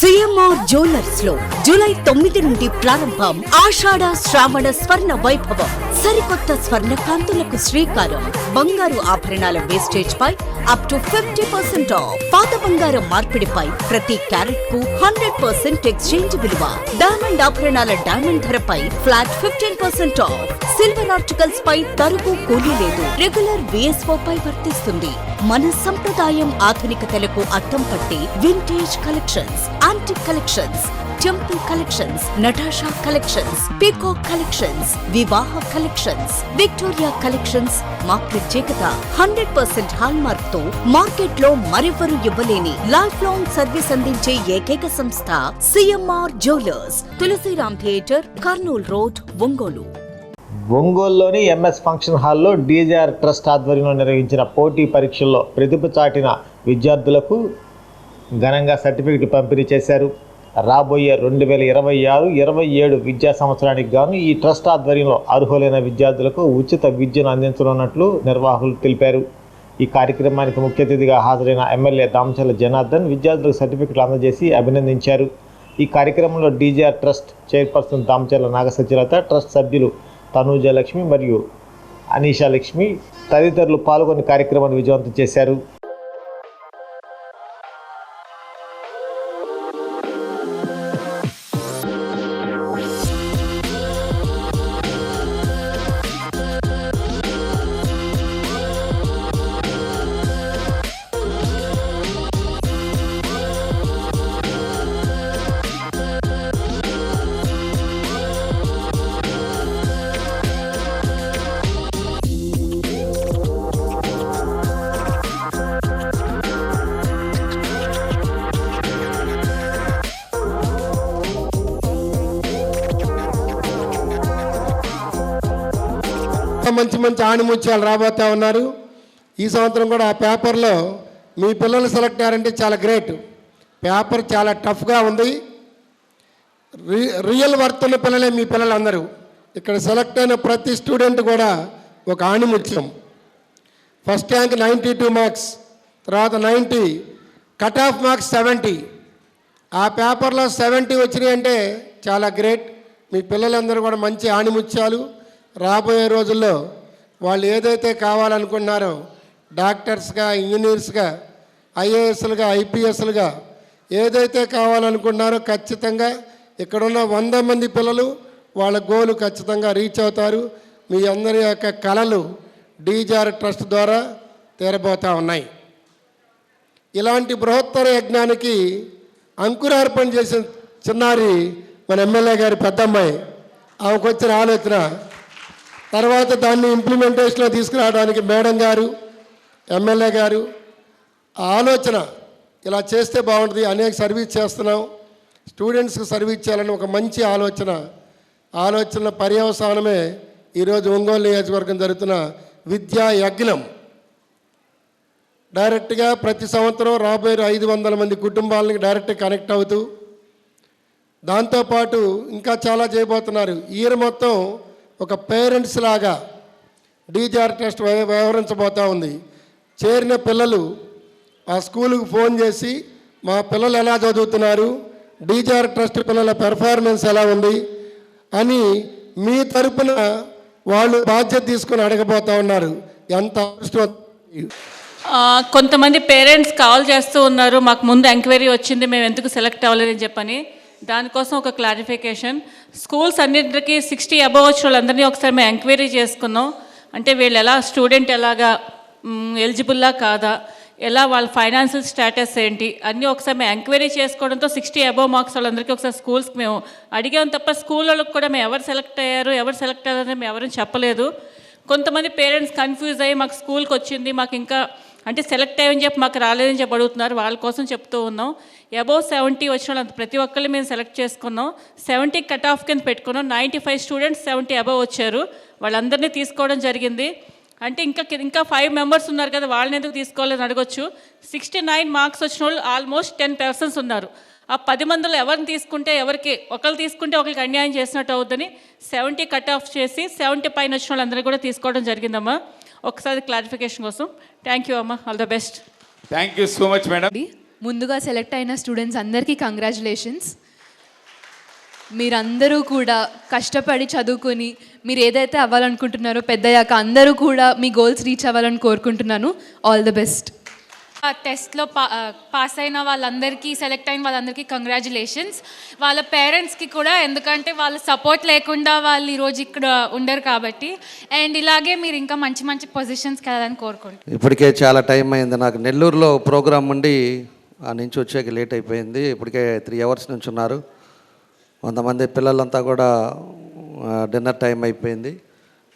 CMR jewellers లో July 9 నుండి ప్రారంభం ఆషాఢ శ్రావణ స్వర్ణ వైభవం. సరికొత్త స్వర్ణ కాంతులకు శ్రీకారం. బంగారు ఆభరణాల వేస్టేజ్ పై అప్ టు 50% ఆఫ్. పాత బంగారం మార్పిడిపై ప్రతి క్యారెట్ కు 100% ఎక్స్చేంజ్ విలువ. డైమండ్ ఆభరణాల డైమండ్ ధరపై ఫ్లాట్ 15% ఆఫ్. సిల్వర్ ఆర్టికల్స్ పై తరుగు కూలీ లేదు. రెగ్యులర్ విఎస్ఓ పై వర్తిస్తుంది. మన సంప్రదాయం ఆధునికతలకు అద్దం పట్టి vintage collections, antique collections, temple collections, Natasha collections, peacock collections, వివాహ కలెక్షన్స్, విక్టోరియా కలెక్షన్స్ మా ప్రత్యేకత. 100% హాల్ మార్క్ తో మార్కెట్ లో మరెవరూ ఇవ్వలేని లైఫ్ లాంగ్ సర్వీస్ అందించే ఏకైక సంస్థ CMR jewellers. Tulasiram theatre, Kurnool road, Ongole. ఒంగోలులోని ఎంఎస్ ఫంక్షన్ హాల్లో డీజేఆర్ ట్రస్ట్ ఆధ్వర్యంలో నిర్వహించిన పోటీ పరీక్షల్లో ప్రతిభ చాటిన విద్యార్థులకు ఘనంగా సర్టిఫికెట్లు పంపిణీ చేశారు. రాబోయే 2026-27 విద్యా సంవత్సరానికి గాను ఈ ట్రస్ట్ ఆధ్వర్యంలో అర్హులైన విద్యార్థులకు ఉచిత విద్యను అందించనున్నట్లు నిర్వాహకులు తెలిపారు. ఈ కార్యక్రమానికి ముఖ్య అతిథిగా హాజరైన ఎమ్మెల్యే దామచర్ల జనార్దన్ విద్యార్థులకు సర్టిఫికెట్లు అందజేసి అభినందించారు. ఈ కార్యక్రమంలో DJR trust chairperson Damacharla Nagasatyalatha, trust సభ్యులు తనూజలక్ష్మి మరియు అనీషాలక్ష్మి తదితరులు పాల్గొని కార్యక్రమాన్ని విజయవంతం చేశారు. మంచి మంచి ఆణిముత్యాలు రాబోతూ ఉన్నారు. ఈ సంవత్సరం కూడా ఆ పేపర్లో మీ పిల్లలు సెలెక్ట్ అయ్యారంటే చాలా గ్రేట్. పేపర్ చాలా టఫ్గా ఉంది. రియల్ వర్త్ ఉన్న పిల్లలే మీ పిల్లలందరూ. ఇక్కడ సెలెక్ట్ అయిన ప్రతి స్టూడెంట్ కూడా ఒక ఆణిముత్యం. ఫస్ట్ ర్యాంక్ 92 మార్క్స్, తర్వాత 90, కట్ ఆఫ్ మార్క్స్ 70. ఆ పేపర్లో 70 వచ్చినాయి అంటే చాలా గ్రేట్. మీ పిల్లలందరూ కూడా మంచి ఆణిముత్యాలు. రాబోయే రోజుల్లో వాళ్ళు ఏదైతే కావాలనుకుంటున్నారో డాక్టర్స్గా, ఇంజనీర్స్గా, ఐఏఎస్లుగా, ఐపీఎస్లుగా ఏదైతే కావాలనుకుంటున్నారో ఖచ్చితంగా ఇక్కడున్న 100 మంది పిల్లలు వాళ్ళ గోలు ఖచ్చితంగా రీచ్ అవుతారు. మీ అందరి యొక్క కళలు డీజేఆర్ ట్రస్ట్ ద్వారా తీరబోతూ ఉన్నాయి. ఇలాంటి బృహత్తర యజ్ఞానికి అంకురార్పణ చేసిన చిన్నారి మన ఎమ్మెల్యే గారి పెద్దమ్మాయి. ఆమెకు వచ్చిన ఆలోచన, తర్వాత దాన్ని ఇంప్లిమెంటేషన్లో తీసుకురావడానికి మేడం గారు, ఎమ్మెల్యే గారు ఆలోచన ఇలా చేస్తే బాగుంటుంది. అనేక సర్వీస్ చేస్తున్నాం, స్టూడెంట్స్కి సర్వీస్ చేయాలని ఒక మంచి ఆలోచన పర్యవసానమే ఈరోజు ఒంగోలు నియోజకవర్గం జరుగుతున్న విద్యా యజ్ఞం. డైరెక్ట్గా ప్రతి సంవత్సరం రాబోయే 500 మంది కుటుంబాలని డైరెక్ట్గా కనెక్ట్ అవుతూ, దాంతోపాటు ఇంకా చాలా చేయబోతున్నారు. ఇయర్ మొత్తం ఒక పేరెంట్స్ లాగా డీజేఆర్ ట్రస్ట్ వ్యవహరించబోతూ ఉంది. చేరిన పిల్లలు ఆ స్కూలుకు ఫోన్ చేసి మా పిల్లలు ఎలా చదువుతున్నారు, డీజేఆర్ ట్రస్ట్ పిల్లల పెర్ఫార్మెన్స్ ఎలా ఉంది అని మీ తరపున వాళ్ళు బాధ్యత తీసుకుని అడగబోతూ ఉన్నారు. ఎంత కొంతమంది పేరెంట్స్ కాల్ చేస్తూ ఉన్నారు, మాకు ముందు ఎంక్వైరీ వచ్చింది, మేము ఎందుకు సెలెక్ట్ అవ్వలేదని చెప్పని. దానికోసం ఒక క్లారిఫికేషన్. స్కూల్స్ అన్నింటికి 60 అబవ్ వచ్చిన వాళ్ళందరినీ ఒకసారి మేము ఎంక్వైరీ చేసుకున్నాం. అంటే వీళ్ళు ఎలా స్టూడెంట్ ఎలాగా ఎలిజిబుల్లా కాదా, ఎలా వాళ్ళ ఫైనాన్షియల్ స్టేటస్ ఏంటి అన్నీ ఒకసారి మేము ఎంక్వైరీ చేసుకోవడంతో 60 అబవ్ మార్క్స్ వాళ్ళందరికీ ఒకసారి స్కూల్స్కి మేము అడిగాం తప్ప స్కూల్ వాళ్ళకి కూడా మేము ఎవరు సెలెక్ట్ అయ్యారని మేము ఎవరైనా చెప్పలేదు. కొంతమంది పేరెంట్స్ కన్ఫ్యూజ్ అయ్యి మాకు స్కూల్కి వచ్చింది, మాకు ఇంకా అంటే సెలెక్ట్ అయ్యని చెప్పి మాకు రాలేదని చెప్పి అడుగుతున్నారు. వాళ్ళ కోసం చెప్తూ ఉన్నాం. అబవ్ 70 వచ్చిన వాళ్ళు ప్రతి ఒక్కరిని మేము సెలెక్ట్ చేసుకున్నాం. 70 కట్ ఆఫ్ కింద పెట్టుకున్నాం. 95 స్టూడెంట్స్ 70 అబవ్ వచ్చారు. వాళ్ళందరినీ తీసుకోవడం జరిగింది. అంటే ఇంకా 5 మెంబర్స్ ఉన్నారు కదా, వాళ్ళని ఎందుకు తీసుకోవాలని అడగొచ్చు. 69 మార్క్స్ వచ్చిన వాళ్ళు ఆల్మోస్ట్ 10 పర్సన్స్ ఉన్నారు. ఆ 10 మందిలో ఎవరిని తీసుకుంటే ఒకరు తీసుకుంటే ఒకరికి అన్యాయం చేసినట్టు అవుతుందని 70 కట్ ఆఫ్ చేసి 70 పైన వచ్చిన వాళ్ళందరినీ కూడా తీసుకోవడం జరిగిందమ్మా. ఒకసారి క్లారిఫికేషన్ కోసం థ్యాంక్ యూ అమ్మా, all the best. Thank you so much madam. ముందుగా సెలెక్ట్ అయిన స్టూడెంట్స్ అందరికీ కంగ్రాచులేషన్స్. మీరందరూ కూడా కష్టపడి చదువుకొని మీరు ఏదైతే అవ్వాలనుకుంటున్నారో పెద్దయ్యాక అందరూ కూడా మీ గోల్స్ రీచ్ అవ్వాలని కోరుకుంటున్నాను. All the best. టెస్ట్లో పాస్ అయిన వాళ్ళందరికీ, సెలెక్ట్ అయిన వాళ్ళందరికీ కంగ్రాచులేషన్స్. వాళ్ళ పేరెంట్స్కి కూడా, ఎందుకంటే వాళ్ళ సపోర్ట్ లేకుండా వాళ్ళు ఈరోజు ఇక్కడ ఉండరు కాబట్టి. అండ్ ఇలాగే మీరు ఇంకా మంచి మంచి పొజిషన్స్కి వెళ్ళాలని కోరుకుంటున్నాను. ఇప్పటికే చాలా టైం అయింది. నాకు నెల్లూరులో ప్రోగ్రామ్ ఉండి ఆ నుంచి వచ్చాక లేట్ అయిపోయింది. ఇప్పటికే 3 hours నుంచి ఉన్నారు. కొంతమంది పిల్లలంతా కూడా డిన్నర్ టైం అయిపోయింది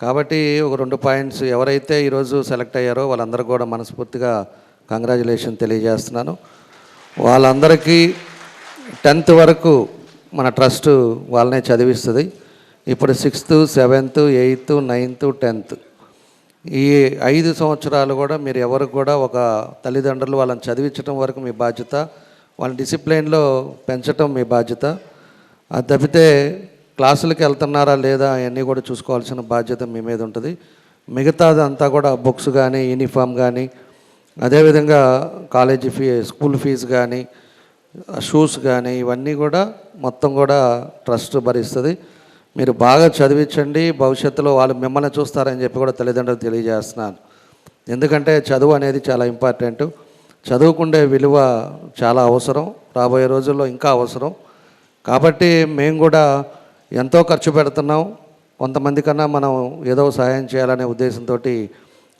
కాబట్టి ఒక 2 పాయింట్స్ ఎవరైతే ఈరోజు సెలెక్ట్ అయ్యారో వాళ్ళందరూ కూడా మనస్ఫూర్తిగా కంగ్రాచులేషన్ తెలియజేస్తున్నాను. వాళ్ళందరికీ 10th వరకు మన ట్రస్ట్ వాళ్ళనే చదివిస్తుంది. ఇప్పుడు 6th, 7th, 8th, 9th, 10th ఈ 5 సంవత్సరాలు కూడా మీరు ఎవరికి కూడా ఒక తల్లిదండ్రులు వాళ్ళని చదివించడం వరకు మీ బాధ్యత, వాళ్ళని డిసిప్లిన్లో పెంచడం మీ బాధ్యత. అది తప్పితే క్లాసులకి వెళ్తున్నారా లేదా అవన్నీ కూడా చూసుకోవాల్సిన బాధ్యత మీ మీద ఉంటుంది. మిగతాదంతా కూడా బుక్స్ కానీ, యూనిఫామ్ కానీ, అదేవిధంగా కాలేజీ స్కూల్ ఫీజు కానీ, షూస్ కానీ ఇవన్నీ కూడా మొత్తం కూడా ట్రస్ట్ భరిస్తుంది. మీరు బాగా చదివించండి. భవిష్యత్తులో వాళ్ళు మిమ్మల్ని చూస్తారని చెప్పి కూడా తల్లిదండ్రులకు తెలియజేస్తున్నాను. ఎందుకంటే చదువు అనేది చాలా ఇంపార్టెంట్. చదువుకుండే విలువ చాలా అవసరం, రాబోయే రోజుల్లో ఇంకా అవసరం. కాబట్టి మేము కూడా ఎంతో ఖర్చు పెడుతున్నాం. కొంతమంది కన్నా మనం ఏదో సహాయం చేయాలనే ఉద్దేశంతో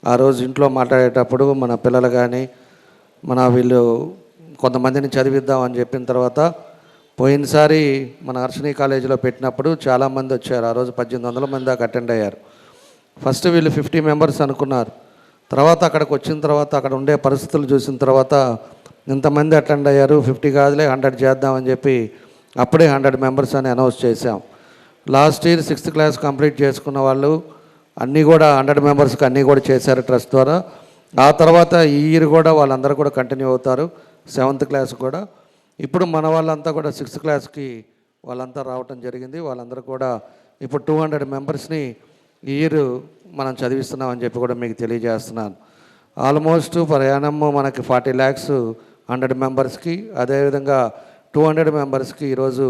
ఆ రోజు ఇంట్లో మాట్లాడేటప్పుడు మన పిల్లలు కానీ వీళ్ళు కొంతమందిని చదివిద్దాం అని చెప్పిన తర్వాత పోయినసారి మన హర్షిని కాలేజీలో పెట్టినప్పుడు చాలామంది వచ్చారు. ఆ రోజు 1800 మంది దాకా అటెండ్ అయ్యారు. ఫస్ట్ వీళ్ళు 50 members అనుకున్నారు. తర్వాత అక్కడికి వచ్చిన తర్వాత అక్కడ ఉండే పరిస్థితులు చూసిన తర్వాత ఇంతమంది అటెండ్ అయ్యారు, 50 కాదులే 100 చేద్దామని చెప్పి అప్పుడే 100 members అని అనౌన్స్ చేశాం. Last year 6th class complete చేసుకున్న వాళ్ళు అన్నీ కూడా 100 members అన్నీ కూడా చేశారు ట్రస్ట్ ద్వారా. ఆ తర్వాత ఈ ఇయర్ కూడా వాళ్ళందరూ కూడా కంటిన్యూ అవుతారు 7th class కూడా. ఇప్పుడు మన వాళ్ళంతా కూడా 6th classకి వాళ్ళంతా రావటం జరిగింది. వాళ్ళందరూ కూడా ఇప్పుడు 200 membersని ఈ ఇయర్ మనం చదివిస్తున్నామని చెప్పి కూడా మీకు తెలియజేస్తున్నాను. ఆల్మోస్ట్ ప్రయాణము మనకి 40 lakhs 100 membersకి, అదేవిధంగా 200 membersకి ఈరోజు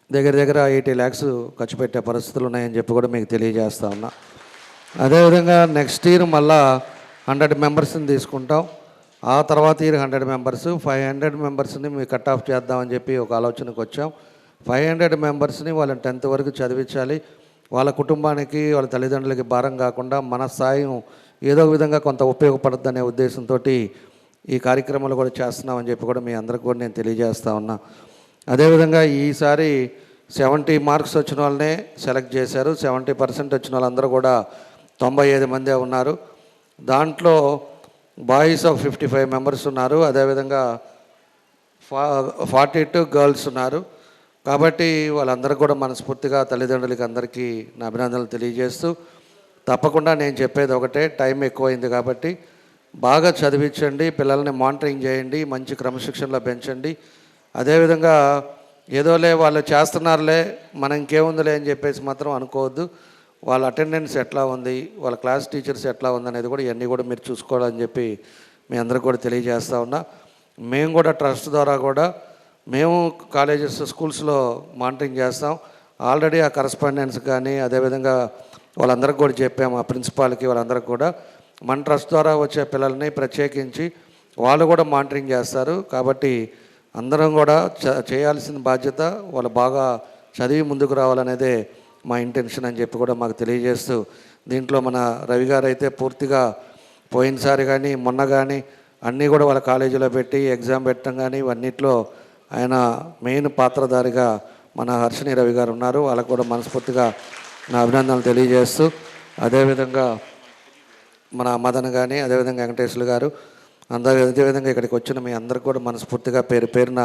దగ్గర 80 lakhs ఖర్చు పెట్టే పరిస్థితులు ఉన్నాయని చెప్పి కూడా మీకు తెలియజేస్తా ఉన్నా. అదేవిధంగా నెక్స్ట్ ఇయర్ మళ్ళా 100 membersని తీసుకుంటాం. ఆ తర్వాత ఇయర్ 100 members, 500 membersని మేము కట్ ఆఫ్ చేద్దామని చెప్పి ఒక ఆలోచనకు వచ్చాం. 500 membersని వాళ్ళని 10th వరకు చదివించాలి. వాళ్ళ కుటుంబానికి, వాళ్ళ తల్లిదండ్రులకి భారం కాకుండా మన సాయం ఏదో విధంగా కొంత ఉపయోగపడుతుంది అనే ఉద్దేశంతో ఈ కార్యక్రమాలు కూడా చేస్తున్నామని చెప్పి కూడా మీ అందరికి కూడా నేను తెలియజేస్తా ఉన్నా. అదేవిధంగా ఈసారి 70 marks వచ్చిన వాళ్ళనే సెలెక్ట్ చేశారు. 70% వచ్చిన వాళ్ళందరూ కూడా 95 మంది ఉన్నారు. దాంట్లో బాయ్స్ 55 members ఉన్నారు, అదేవిధంగా 42 girls ఉన్నారు. కాబట్టి వాళ్ళందరూ కూడా మనస్ఫూర్తిగా తల్లిదండ్రులకి అందరికీ నా అభినందనలు తెలియజేస్తూ, తప్పకుండా నేను చెప్పేది ఒకటే, టైం ఎక్కువైంది కాబట్టి బాగా చదివించండి, పిల్లల్ని మానిటరింగ్ చేయండి, మంచి క్రమశిక్షణలో పెంచండి. అదేవిధంగా ఏదోలే వాళ్ళు చేస్తున్నారులే మనం ఇంకేముందిలే అని చెప్పేసి మాత్రం అనుకోవద్దు. వాళ్ళ అటెండెన్స్ ఎట్లా ఉంది, వాళ్ళ క్లాస్ టీచర్స్ ఎట్లా ఉంది అనేది కూడా ఇవన్నీ కూడా మీరు చూసుకోవాలని చెప్పి మీ అందరికి కూడా తెలియజేస్తూ ఉన్నా. మేము కూడా ట్రస్ట్ ద్వారా కూడా మేము కాలేజెస్, స్కూల్స్లో మానిటరింగ్ చేస్తాం. ఆల్రెడీ ఆ కరస్పాండెన్స్ కానీ అదేవిధంగా వాళ్ళందరికీ కూడా చెప్పాము, ఆ ప్రిన్సిపాల్కి వాళ్ళందరికీ కూడా మన ట్రస్ట్ ద్వారా వచ్చే పిల్లల్ని ప్రత్యేకించి వాళ్ళు కూడా మానిటరింగ్ చేస్తారు. కాబట్టి అందరం కూడా చేయాల్సిన బాధ్యత వాళ్ళు బాగా చదివి ముందుకు రావాలనేదే మా ఇంటెన్షన్ అని చెప్పి కూడా మాకు తెలియజేస్తూ, దీంట్లో మన రవి గారు అయితే పూర్తిగా పోయినసారి కానీ మొన్న కానీ అన్నీ కూడా వాళ్ళ కాలేజీలో పెట్టి ఎగ్జామ్ పెట్టడం కానీ ఇవన్నిట్లో ఆయన మెయిన్ పాత్రధారిగా మన హర్షిని రవి గారు ఉన్నారు. వాళ్ళకు కూడా మనస్ఫూర్తిగా నా అభినందనలు తెలియజేస్తూ, అదేవిధంగా మన మదన్ కానీ అదేవిధంగా వెంకటేశ్వర గారు అదేవిధంగా ఇక్కడికి వచ్చిన మీ అందరికి కూడా మనస్ఫూర్తిగా పేరున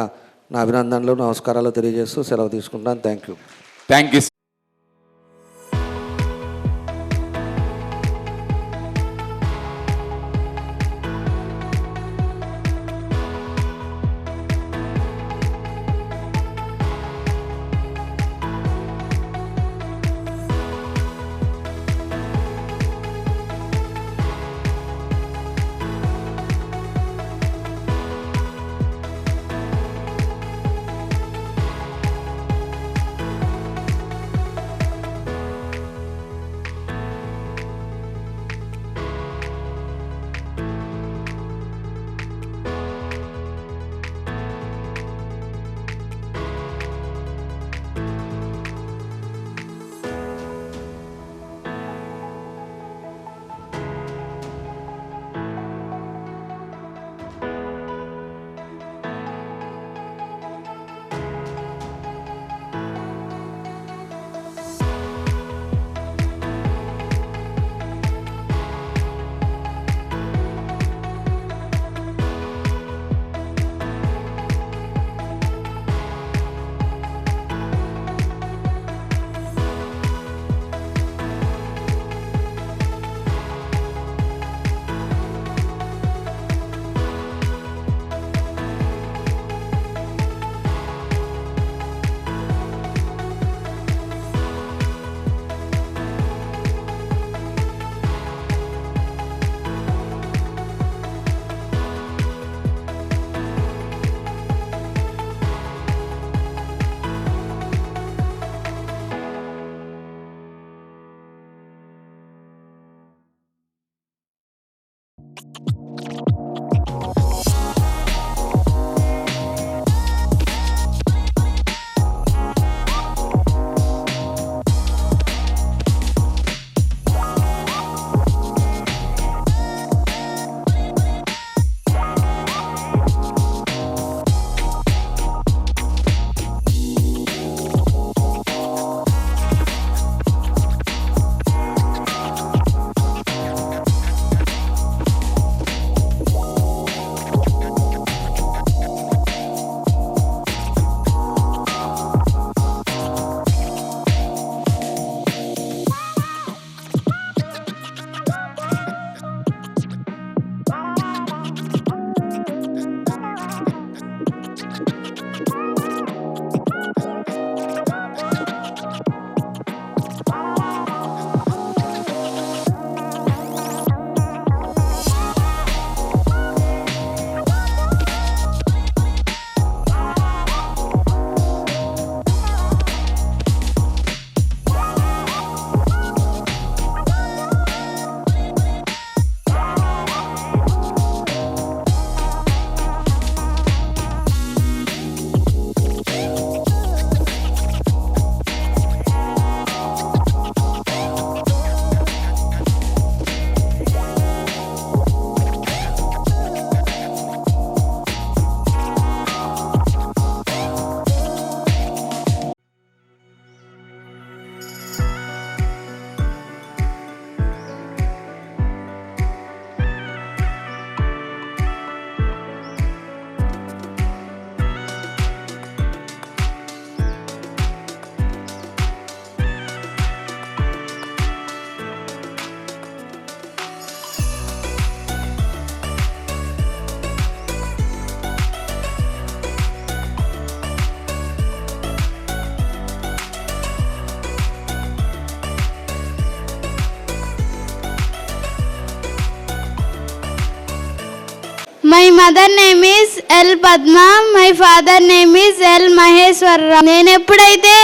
నా అభినందనలు, నమస్కారాలు తెలియజేస్తూ సెలవు తీసుకుంటాను. Thank you. My mother name is L. Padma. My father name is L. Maheshwarra. నేను ఎప్పుడైతే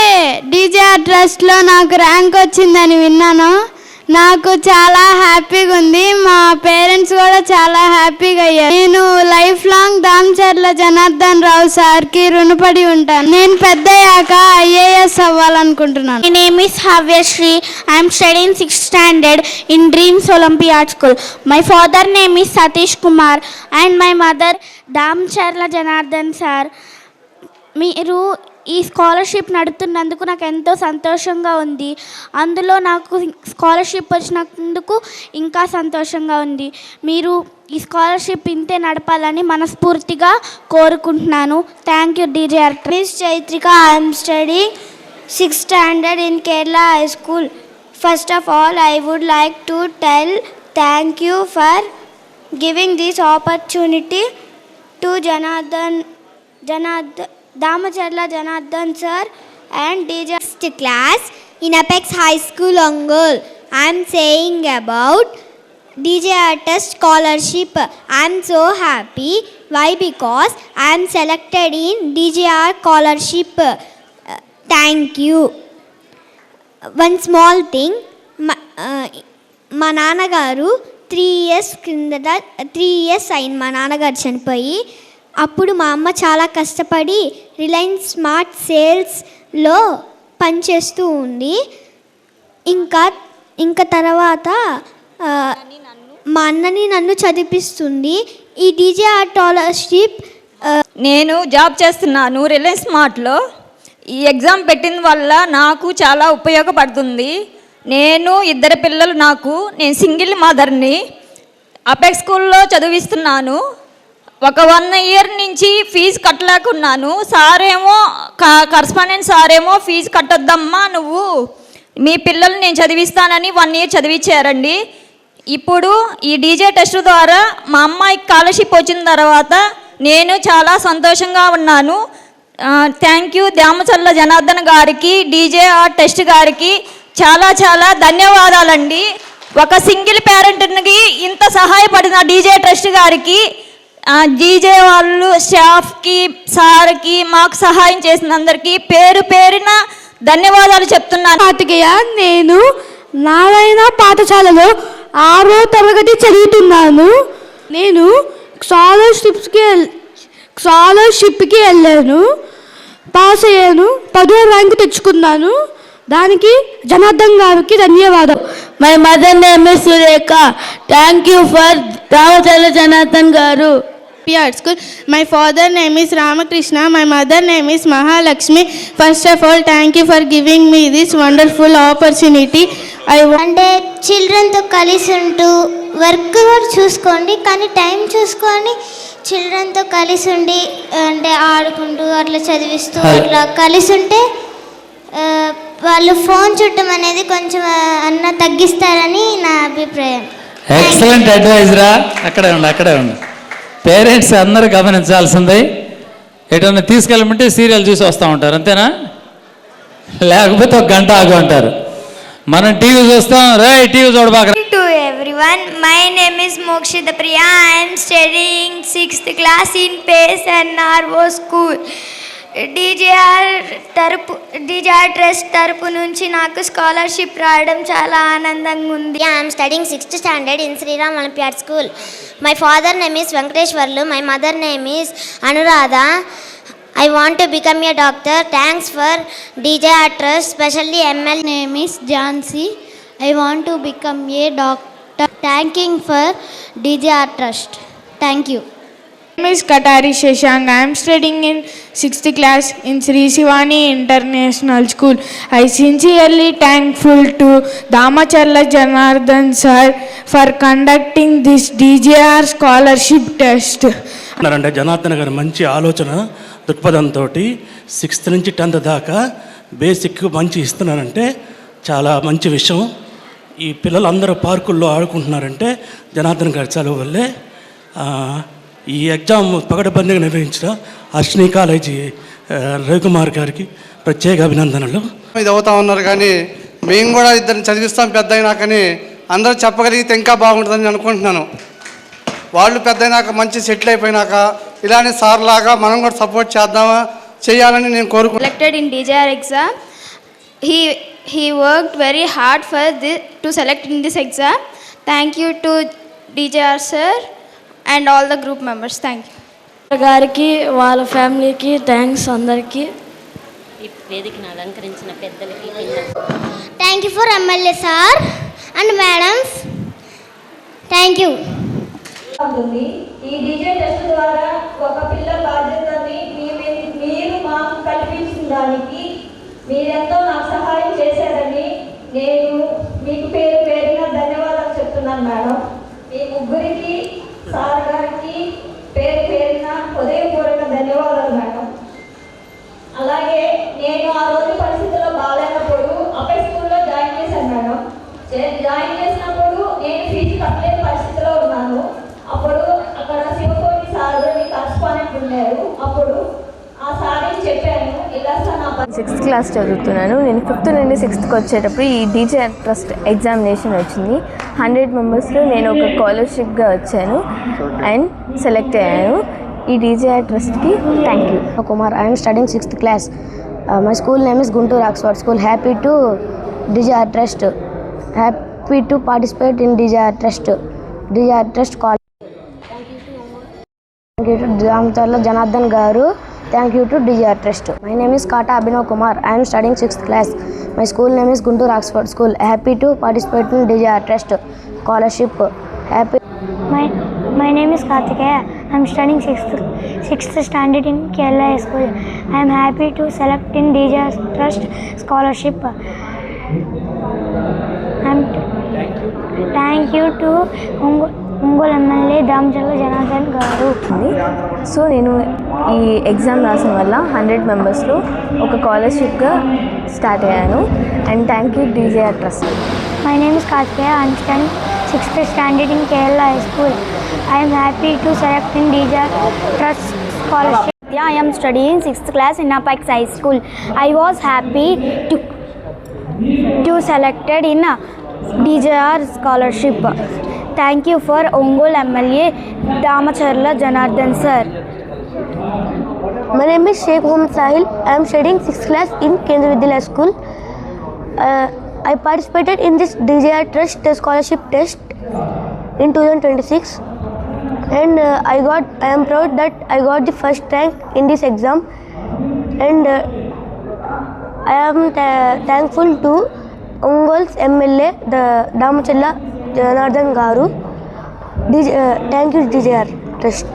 డీజేఆర్ ట్రస్ట్లో నాకు ర్యాంక్ వచ్చిందని విన్నానో నాకు చాలా హ్యాపీగా ఉంది. మా పేరెంట్స్ కూడా చాలా హ్యాపీగా అయ్యారు. నేను లైఫ్ లాంగ్ దామచర్ల జనార్దన్ రావు సార్కి రుణపడి ఉంటాను. నేను పెద్దయ్యాక IAS అవ్వాలనుకుంటున్నాను. My name is Havyashri. I am studying 6th standard in Dreams Olympiad School. My father name is Satish Kumar and my mother Damcharla Janardhan sir. మీరు ఈ స్కాలర్షిప్ నడుపుతున్నందుకు నాకు ఎంతో సంతోషంగా ఉంది. అందులో నాకు స్కాలర్షిప్ వచ్చినందుకు ఇంకా సంతోషంగా ఉంది. మీరు ఈ స్కాలర్షిప్ ఇంతే నడపాలని మనస్ఫూర్తిగా కోరుకుంటున్నాను. Thank you DJR. Miss Chaitrika, I am studying 6th standard in Kerala High School. First of all, I would like to tell thank you for giving this opportunity to Damacharla Janardhan sir and DJ. Class in Apex High School, Ongole. I am saying about DJ Artist Scholarship. I am so happy. Why? Because I am selected in DJR Scholarship. Thank you. One small thing. మా నాన్నగారు 3 years కిందట 3 years అయింది మా నాన్నగారు చనిపోయి. అప్పుడు మా అమ్మ చాలా కష్టపడి రిలయన్స్ స్మార్ట్ సేల్స్లో పనిచేస్తూ ఉంది. ఇంకా తర్వాత మా అన్నని నన్ను చదివిస్తుంది. ఈ డీజేఆర్ స్కాలర్షిప్ నేను జాబ్ చేస్తున్నాను రిలయన్స్ స్మార్ట్లో. ఈ ఎగ్జామ్ పెట్టిన వల్ల నాకు చాలా ఉపయోగపడుతుంది. నేను 2 పిల్లలు నేను సింగిల్ మదర్ని. అపెక్స్ స్కూల్లో చదివిస్తున్నాను. ఒక 1 year నుంచి ఫీజు కట్టలేకున్నాను. సారేమో కరస్పాండెంట్ సారేమో ఫీజు కట్టొద్దమ్మా నువ్వు మీ పిల్లల్ని నేను చదివిస్తానని 1 year చదివించారండి. ఇప్పుడు ఈ డీజే టెస్ట్ ద్వారా మా అమ్మాయికి స్కాలర్షిప్ వచ్చిన తర్వాత నేను చాలా సంతోషంగా ఉన్నాను. థ్యాంక్ యూ దామచర్ల జనార్దన్ గారికి, డీజేఆర్ టెస్ట్ గారికి చాలా చాలా ధన్యవాదాలండి. ఒక సింగిల్ పేరెంట్కి ఇంత సహాయపడిన డీజే ట్రస్ట్ గారికి, డీజే వాళ్ళు స్టాఫ్కి, సార్కి, మాకు సహాయం చేసిన అందరికీ పేరు పేరున ధన్యవాదాలు చెప్తున్నాను. కార్తికేయ, నేను నారాయణ పాఠశాలలో 6వ తరగతి చదువుతున్నాను. నేను స్కాలర్షిప్కి వెళ్ళాను, పాస్ అయ్యాను, 10వ ర్యాంకు తెచ్చుకున్నాను. దానికి జనార్దన్ గారికి ధన్యవాదాలు. My mother name is Surekha. Thank you for Ramacharla Janardhan garu. Art School. My father name is Ramakrishna. My mother name is Mahalakshmi. First of all, thank you for giving me this wonderful opportunity. అంటే చిల్డ్రన్తో కలిసి ఉంటూ work కూడా చూసుకోండి, కానీ time చూసుకొని చిల్డ్రన్తో కలిసి ఉండి అంటే ఆడుకుంటూ అట్లా చదివిస్తూ అట్లా కలిసి ఉంటే వాళ్ళు ఫోన్ చుట్టం అనేది కొంచెం అన్న తగ్గిస్తారని నా అభిప్రాయం. ఎక్సలెంట్ అడ్వైజ్ రా. అక్కడే ఉండు. పేరెంట్స్ అందరూ గమనించాల్సింది, ఎటన్నా తీసుకెళ్ళమంటే సీరియల్ చూసి వస్తూ ఉంటారు, అంతేనా? లేకపోతే 1 గంట ఆగి ఉంటారు. మనం టీవీ చూస్తాం, TV చూడబాక. To everyone, my name is Mokshita Priya. I am studying 6th class in Pace and Narvo School. DJR trust తరపు నుంచి నాకు స్కాలర్షిప్ రావడం చాలా ఆనందంగా ఉంది. I am studying 6th standard in Sriram Olympiad School. My father name is Venkateshwarlu. My mother name is Anuradha. I want to become a doctor. Thanks for DJR Trust, especially ML. Name is Jansi. I want to become a doctor. Thanking for DJR Trust. Thank you. My name is Katari Shashank. I am studying in 6th class in Sri Shivani International School. I sincerely thankful to Damacharla Janardhan sir for conducting this DJR scholarship test. అంటే జనార్దన్ గారు మంచి ఆలోచన దృక్పథంతో 6th నుంచి 10th దాకా basic మంచి ఇస్తున్నారంటే చాలా మంచి విషయం. ఈ పిల్లలందరూ పార్కుల్లో ఆడుకుంటున్నారంటే జనార్దన్ గారి చదువు వల్లే. ఈ ఎగ్జామ్ పగడబందీగా నిర్వహించిన అర్షిని కాలేజీ రవికుమార్ గారికి ప్రత్యేక అభినందనలు. ఇది అవుతా ఉన్నారు, కానీ మేము కూడా ఇద్దరిని చదివిస్తాం పెద్ద అయినా, కానీ అందరూ చెప్పగలిగితే ఇంకా బాగుంటుందని అనుకుంటున్నాను. వాళ్ళు పెద్దయినాక మంచి సెటిల్ అయిపోయినాక ఇలానే సార్ లాగా మనం కూడా సపోర్ట్ చేయాలని నేను కోరుకుంటున్నాను. Selected in DJR exam. He worked very hard for this to select in this exam. Thank you to DJR sir and all the group members. Thank you. గారికి వాళ్ళ ఫ్యామిలీకి థ్యాంక్స్ అందరికీ. వేదికను అలంకరించిన పెద్దలకి Thank you for MLA sir and madams. Thank you. ఈ DJ test ద్వారా ఒక పిల్ల బాధ్యతని మీరు మాకు కల్పించిన దానికి మీరెంతో నాకు సహాయం చేశారని నేను మీకు పేరున ధన్యవాదాలు చెప్తున్నాను మేడం. మీ ముగ్గురికి సార్ గారికి పేరున హృదయపూర్వక ధన్యవాదాలు మేడం. అలాగే నేను ఆ రోజు పరిస్థితుల్లో బాగాలేనప్పుడు అప్పై స్కూల్లో జాయిన్ చేశాను మేడం. జాయిన్ చేసినప్పుడు నేను ఫీజు కట్టలేని పరిస్థితిలో ఉన్నాను. అప్పుడు అక్కడ శివకోటి సార్ మీ కరస్పాండెంట్ ఉన్నారు. అప్పుడు ఆ సార్కి చెప్పాను, ఇలా సార్ నా 6th క్లాస్ చదువుతున్నాను. నేను 5th నుండి 6th వచ్చేటప్పుడు ఈ డీజే ట్రస్ట్ ఎగ్జామినేషన్ వచ్చింది. 100 మెంబర్స్లో నేను ఒక స్కాలర్షిప్గా వచ్చాను అండ్ సెలెక్ట్ అయ్యాను. ఈ డీజే ట్రస్ట్కి thank you. Kumar, I'm studying 6th class. My school name is Guntur Oxford School. Happy to DJR Trust. Happy to participate in DJR Trust. DJR Trust call. Thank you to Damcharla Janardhan Garu. Thank you to DJR Trust. My name is Kata Abhinav Kumar. I am studying 6th class. My school name is Guntur Oxford School. Happy to participate in DJR Trust scholarship. Happy. My name is Karthikeya. I am studying 6th standard in Kerala School. I am happy to select in DJR Trust scholarship. Thank you to Ongole MLA Damacharla Janardhan గారు. So నేను ఈ exam రాసిన వల్ల 100 మెంబర్స్లో ఒక స్కాలర్షిప్గా start అయ్యాను and thank you DJR trust. My name is Karthikeya. I am studying 6th standard in Kerala School. I am happy to select in DJR Trust scholarship. I am studying 6th class in Apex High School. I was happy to selected in DJR scholarship. Thank you for Ongole MLA Damacharla Janardhan sir. My name is Sheikh Muhammad Sahil. I am studying 6th class in Kendra Vidyalaya School. I participated in this DJR Trust scholarship test in 2026 and I am proud that I got the first rank in this exam and I am thankful to Ongol's MLA Damacharla Janardhan Garu. Thank you DJR Trust.